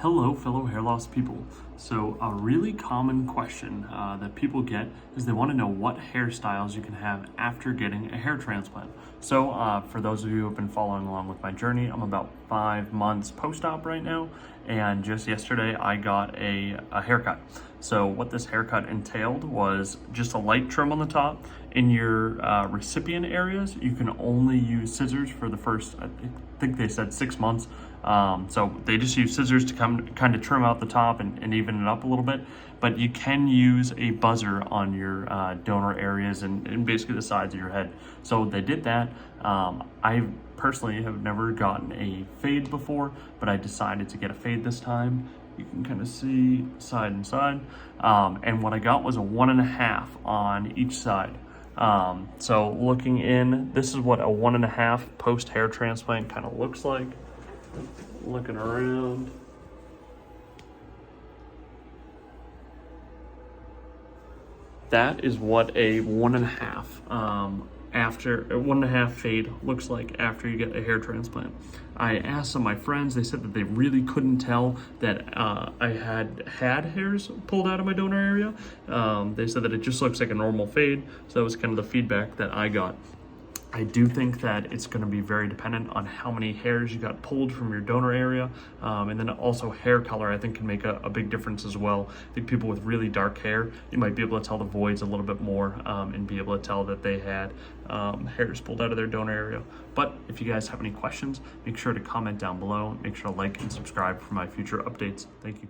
Hello, fellow hair loss people. So a really common question that people get is they want to know what hairstyles you can have after getting a hair transplant. So for those of you who have been following along with my journey, I'm about 5 months post-op right now, and just yesterday I got a haircut. So what this haircut entailed was just a light trim on the top. In your recipient areas, you can only use scissors for the first, I think they said 6 months. So they just use scissors to kind of trim out the top and even it up a little bit, but you can use a buzzer on your donor areas and basically the sides of your head. So they did that. I personally have never gotten a fade before, but I decided to get a fade this time. You can kind of see side and side. And what I got was a 1.5 on each side. So looking in, this is what a 1.5 post hair transplant kind of looks like. Looking around. That is what a 1.5 after a 1.5 fade looks like after you get a hair transplant. I asked some of my friends, they said that they really couldn't tell that I had hairs pulled out of my donor area. They said that it just looks like a normal fade, so that was kind of the feedback that I got. I do think that it's going to be very dependent on how many hairs you got pulled from your donor area, and then also hair color I think can make a big difference as well. I think people with really dark hair, you might be able to tell the voids a little bit more and be able to tell that they had hairs pulled out of their donor area. But if you guys have any questions, make sure to comment down below. Make sure to like and subscribe for my future updates. Thank you.